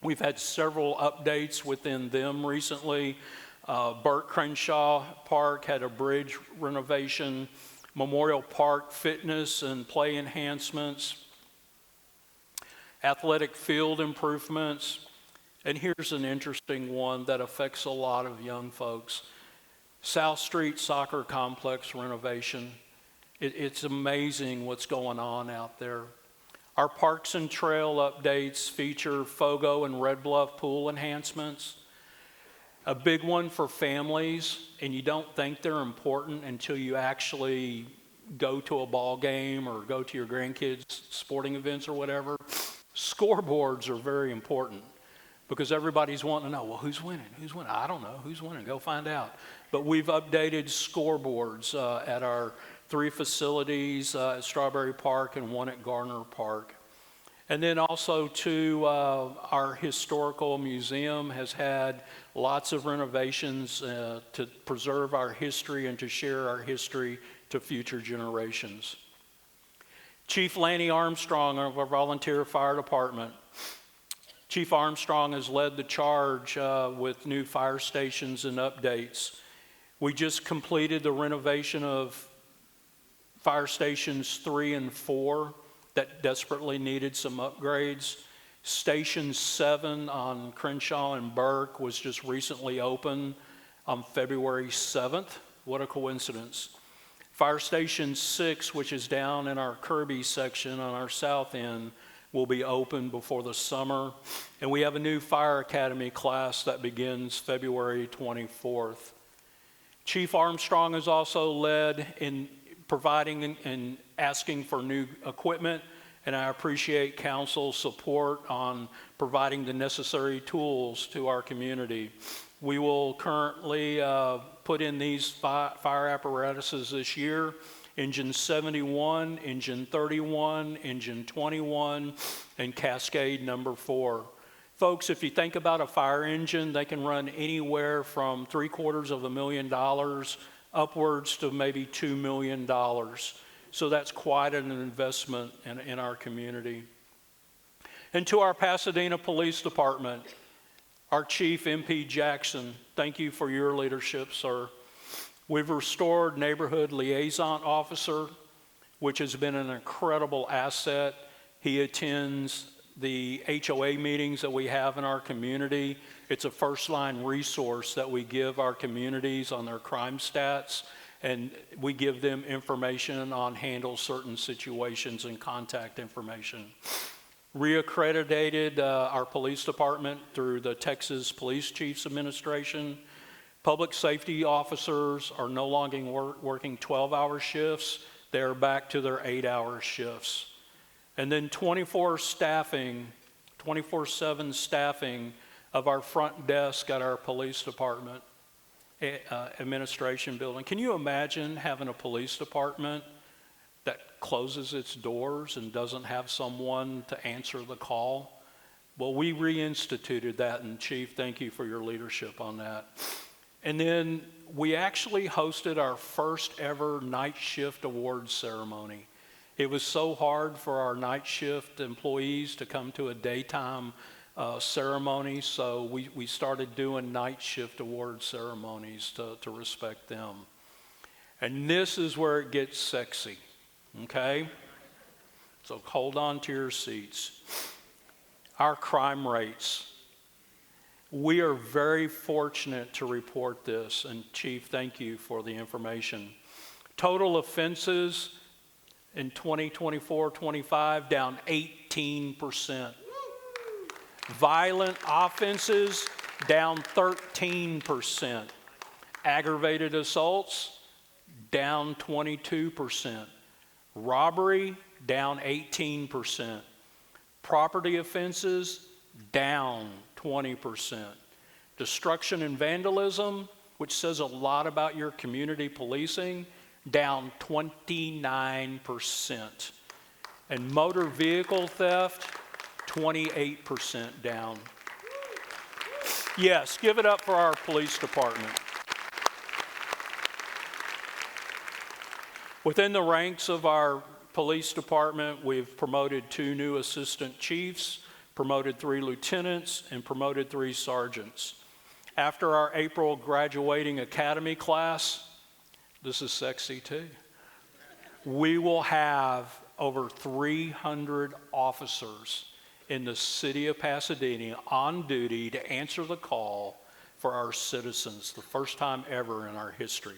Speaker 11: We've had several updates within them recently. Burt Crenshaw Park had a bridge renovation. Memorial Park fitness and play enhancements, athletic field improvements, and here's an interesting one that affects a lot of young folks. South Street Soccer Complex renovation. It's amazing what's going on out there. Our Parks and Trail updates feature Fogo and Red Bluff pool enhancements. A big one for families, and you don't think they're important until you actually go to a ball game or go to your grandkids' sporting events or whatever. Scoreboards are very important because everybody's wanting to know, well, who's winning? Who's winning? I don't know. Who's winning? Go find out. But we've updated scoreboards at our 3 facilities at Strawberry Park and 1 at Garner Park. And then also, too, our historical museum has had lots of renovations to preserve our history and to share our history to future generations. Chief Lanny Armstrong of our volunteer fire department. Chief Armstrong has led the charge with new fire stations and updates. We just completed the renovation of fire stations 3 and 4 that desperately needed some upgrades. Station 7 on Crenshaw and Burke was just recently opened on February 7th. What a coincidence. Fire Station 6, which is down in our Kirby section on our south end, will be open before the summer. And we have a new fire academy class that begins February 24th. Chief Armstrong has also led in providing and asking for new equipment, and I appreciate council's support on providing the necessary tools to our community. We will currently put in these fire apparatuses this year: Engine 71, Engine 31, Engine 21, and Cascade number 4. Folks, if you think about a fire engine, they can run anywhere from $750,000 upwards to maybe $2 million. So that's quite an investment in our community. And to our Pasadena Police Department, our Chief MP Jackson, thank you for your leadership, sir. We've restored Neighborhood Liaison Officer, which has been an incredible asset. He attends the HOA meetings that we have in our community. It's a first-line resource that we give our communities on their crime stats, and we give them information on handle certain situations and contact information. Reaccredited our police department through the Texas Police Chiefs Administration. Public safety officers are no longer working 12-hour shifts. They are back to their 8-hour shifts. And then 24/7 staffing of our front desk at our police department administration building. Can you imagine having a police department that closes its doors and doesn't have someone to answer the call? Well, we reinstituted that, and Chief, thank you for your leadership on that. And then we actually hosted our first ever night shift awards ceremony. It was so hard for our night shift employees to come to a daytime ceremony, so we started doing night shift award ceremonies to respect them. And this is where it gets sexy, okay? So hold on to your seats. Our crime rates. We are very fortunate to report this, and Chief, thank you for the information. Total offenses in 2024-25 down 18%. Violent offenses down 13%. Aggravated assaults down 22%. Robbery down 18%. Property offenses down 20%. Destruction and vandalism, which says a lot about your community policing, down 29%. And motor vehicle theft, 28% down. Yes, give it up for our police department. Within the ranks of our police department, we've promoted 2 new assistant chiefs, promoted 3 lieutenants, and promoted 3 sergeants. After our April graduating academy class, this is sexy too. we will have over 300 officers in the city of Pasadena on duty to answer the call for our citizens, the first time ever in our history.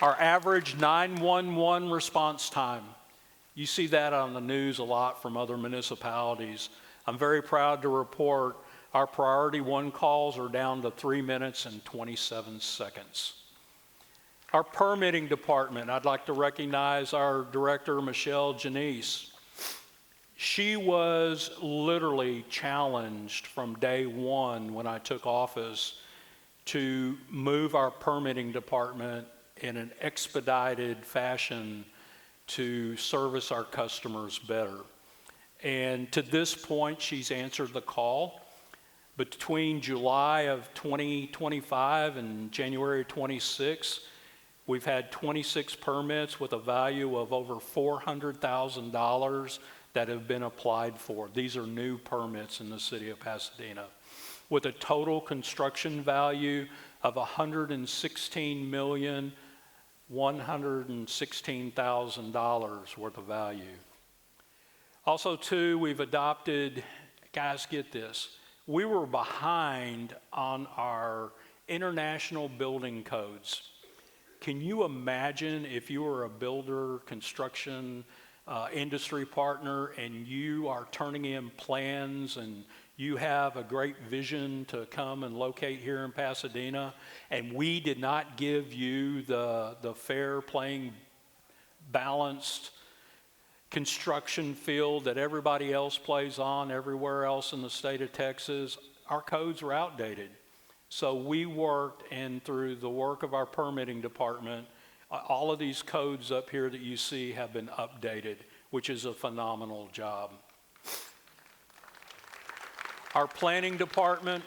Speaker 11: Our average 911 response time, you see that on the news a lot from other municipalities. I'm very proud to report our priority 1 calls are down to 3 minutes and 27 seconds. Our permitting department, I'd like to recognize our director, Michelle Janice. She was literally challenged from day one when I took office to move our permitting department in an expedited fashion to service our customers better. And to this point, she's answered the call. Between July of 2025 and January 26, we've had 26 permits with a value of over $400,000 that have been applied for. These are new permits in the city of Pasadena, with a total construction value of $116,116,000 worth of value. Also, too, we've adopted, guys, get this, we were behind on our international building codes. Can you imagine if you were a builder, construction industry partner, and you are turning in plans and you have a great vision to come and locate here in Pasadena, and we did not give you the fair playing, balanced construction field that everybody else plays on everywhere else in the state of Texas? Our codes were outdated. So we worked, and through the work of our permitting department, all of these codes up here that you see have been updated, which is a phenomenal job. Our planning department,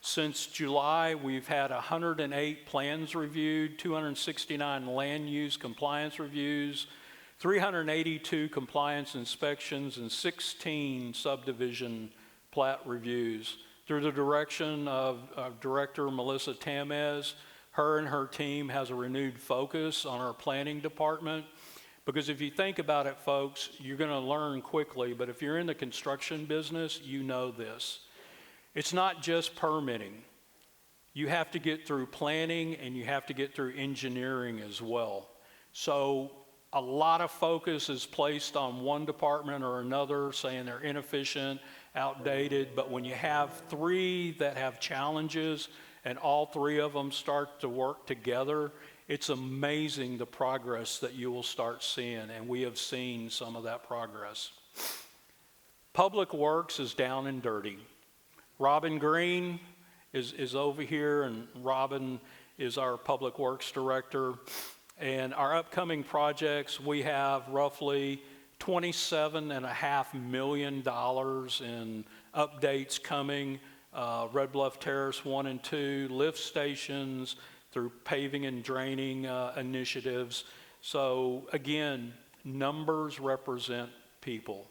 Speaker 11: since July, we've had 108 plans reviewed, 269 land use compliance reviews, 382 compliance inspections, and 16 subdivision plat reviews. Through the direction of Director Melissa Tamez, her and her team has a renewed focus on our planning department. Because if you think about it, folks, you're going to learn quickly, but if you're in the construction business, you know this. It's not just permitting. You have to get through planning, and you have to get through engineering as well. So a lot of focus is placed on one department or another, saying they're inefficient, outdated, but when you have 3 that have challenges and all 3 of them start to work together, it's amazing the progress that you will start seeing, and we have seen some of that progress. Public Works is down and dirty. Robin Green is over here, and Robin is our Public Works Director. And our upcoming projects, we have roughly $27.5 million in updates coming. Red Bluff Terrace 1 and 2, lift stations, through paving and draining initiatives. So again, numbers represent people.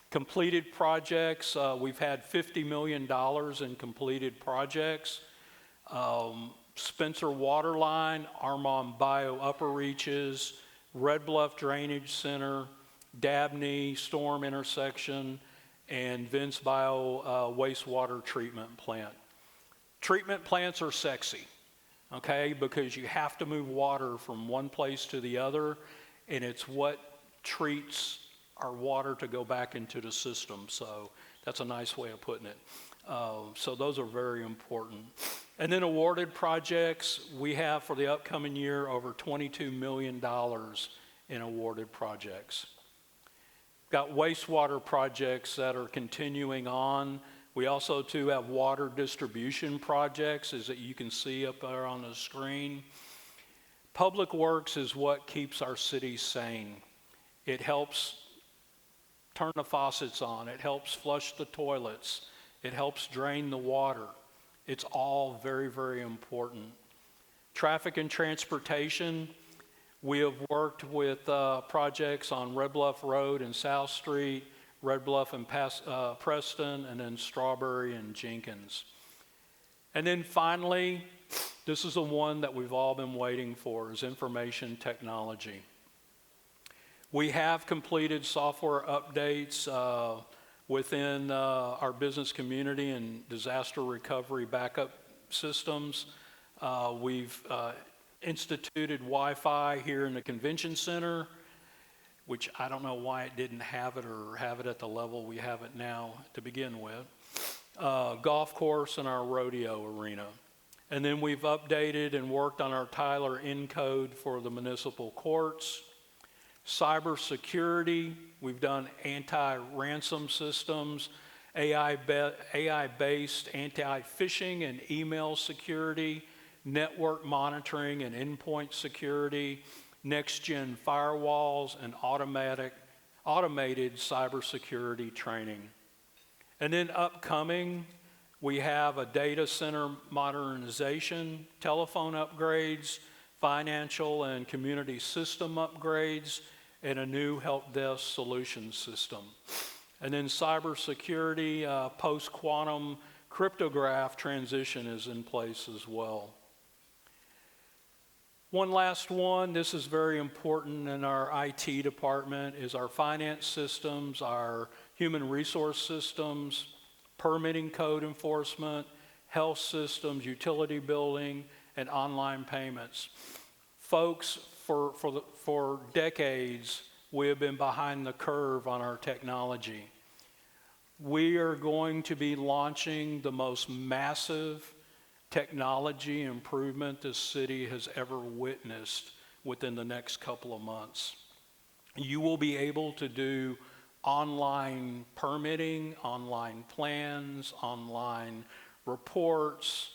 Speaker 11: Completed projects, we've had $50 million in completed projects. Spencer Waterline, Armand Bio Upper Reaches, Red Bluff Drainage Center, Dabney Storm Intersection, and Vince Bio Wastewater Treatment Plant. Treatment plants are sexy, okay, because you have to move water from one place to the other, and it's what treats our water to go back into the system. So that's a nice way of putting it. So those are very important. And then awarded projects, we have for the upcoming year over $22 million in awarded projects. Got wastewater projects that are continuing on. We also too have water distribution projects, as you can see up there on the screen. Public Works is what keeps our city sane. It helps turn the faucets on. It helps flush the toilets. It helps drain the water. It's all very, very important. Traffic and transportation, we have worked with projects on Red Bluff Road and South Street, Red Bluff and Preston, and then Strawberry and Jenkins. And then finally, This is the one that we've all been waiting for, is information technology. We have completed software updates within our business community and disaster recovery backup systems. We've instituted Wi-Fi here in the convention center, which I don't know why it didn't have it or have it at the level we have it now to begin with. Golf course and our rodeo arena. And then we've updated and worked on our Tyler encode for the municipal courts. Cybersecurity, we've done anti-ransom systems, AI-based anti-phishing and email security, network monitoring and endpoint security, next-gen firewalls, and automated cybersecurity training. And then upcoming, we have a data center modernization, telephone upgrades, financial and community system upgrades, and a new help desk solution system. And then cybersecurity, post-quantum cryptograph transition is in place as well. One last one, this is very important in our IT department, is our finance systems, our human resource systems, permitting code enforcement, health systems, utility billing, and online payments. Folks, for decades, we have been behind the curve on our technology. We are going to be launching the most massive technology improvement this city has ever witnessed within the next couple of months. You will be able to do online permitting, online plans, online reports,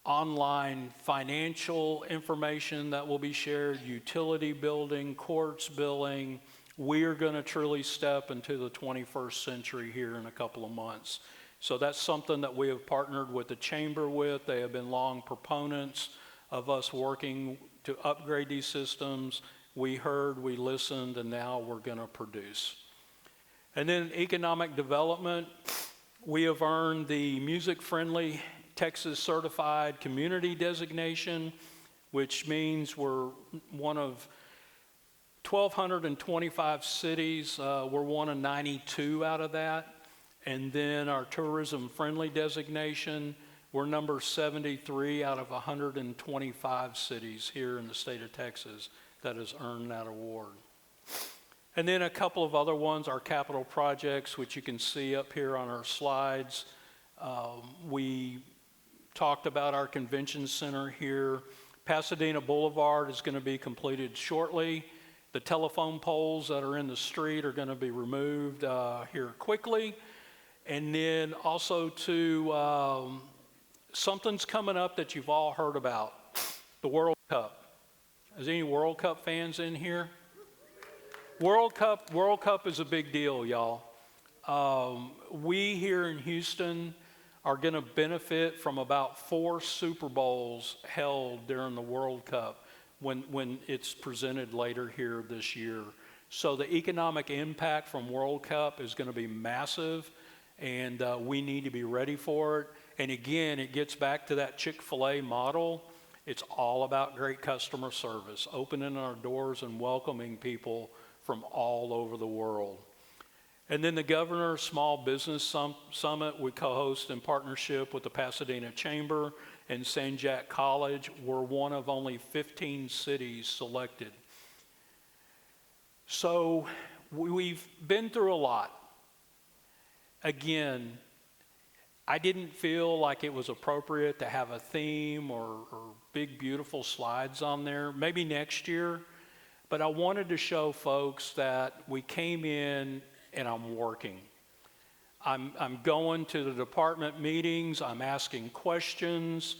Speaker 11: online financial information that will be shared, utility billing, courts billing. We are going to truly step into the 21st century here in a couple of months. So that's something that we have partnered with the chamber with. They have been long proponents of us working to upgrade these systems. We heard, we listened, and now we're going to produce. And then economic development, we have earned the music-friendly Texas Certified Community designation, which means we're one of 1,225 cities. We're one of 92 out of that. And then our tourism-friendly designation, we're number 73 out of 125 cities here in the state of Texas that has earned that award. And then a couple of other ones, our capital projects, which you can see up here on our slides. We talked about our convention center here. Pasadena Boulevard is going to be completed shortly. The telephone poles that are in the street are going to be removed here quickly. And then also something's coming up that you've all heard about, the World Cup. Is any World Cup fans in here? World Cup is a big deal, y'all. We here in Houston are going to benefit from about 4 Super Bowls held during the World Cup when it's presented later here this year. So the economic impact from World Cup is going to be massive, and we need to be ready for it. And again, it gets back to that Chick-fil-A model. It's all about great customer service, opening our doors and welcoming people from all over the world. And then the Governor's Small Business Summit we co-host in partnership with the Pasadena Chamber and San Jac College. We're one of only 15 cities selected. So we've been through a lot. Again, I didn't feel like it was appropriate to have a theme or big, beautiful slides on there. Maybe next year. But I wanted to show folks that we came in and I'm working. I'm going to the department meetings. I'm asking questions.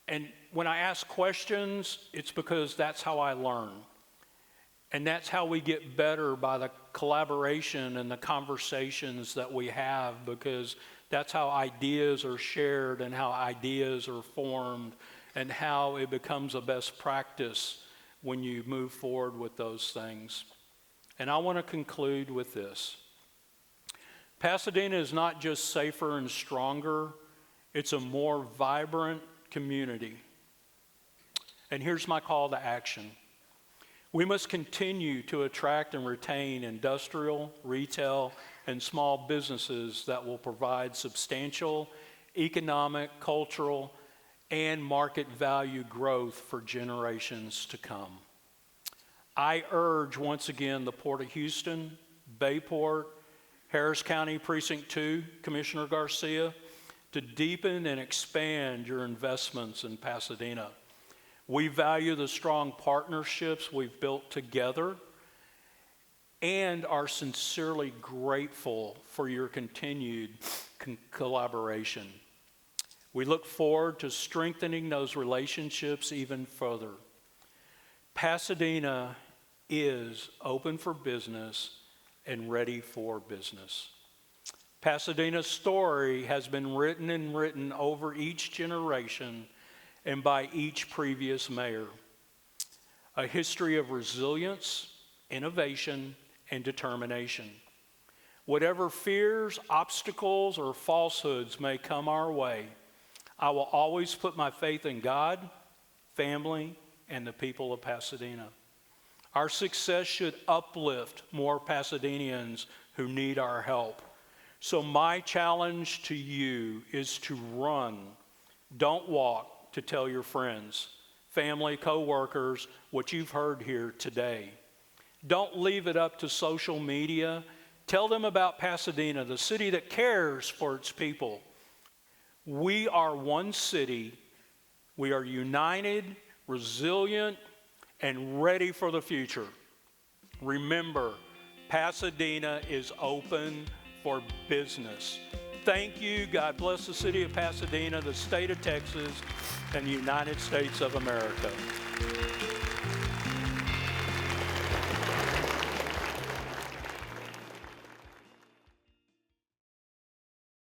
Speaker 11: And when I ask questions, it's because that's how I learn. And that's how we get better, by the collaboration and the conversations that we have, because that's how ideas are shared and how ideas are formed and how it becomes a best practice when you move forward with those things. And I want to conclude with this. Pasadena is not just safer and stronger, it's a more vibrant community. And here's my call to action. We must continue to attract and retain industrial, retail, and small businesses that will provide substantial economic, cultural, and market value growth for generations to come. I urge once again the Port of Houston, Bayport, Harris County Precinct 2, Commissioner Garcia, to deepen and expand your investments in Pasadena. We value the strong partnerships we've built together and are sincerely grateful for your continued collaboration. We look forward to strengthening those relationships even further. Pasadena is open for business and ready for business. Pasadena's story has been written and written over each generation and by each previous mayor. A history of resilience, innovation, and determination. Whatever fears, obstacles, or falsehoods may come our way, I will always put my faith in God, family, and the people of Pasadena. Our success should uplift more Pasadenians who need our help. So my challenge to you is to run, don't walk, to tell your friends, family, co-workers, what you've heard here today. Don't leave it up to social media. Tell them about Pasadena, the city that cares for its people. We are one city. We are united, resilient, and ready for the future. Remember, Pasadena is open for business. Thank you. God bless the city of Pasadena, the state of Texas, and the United States of America.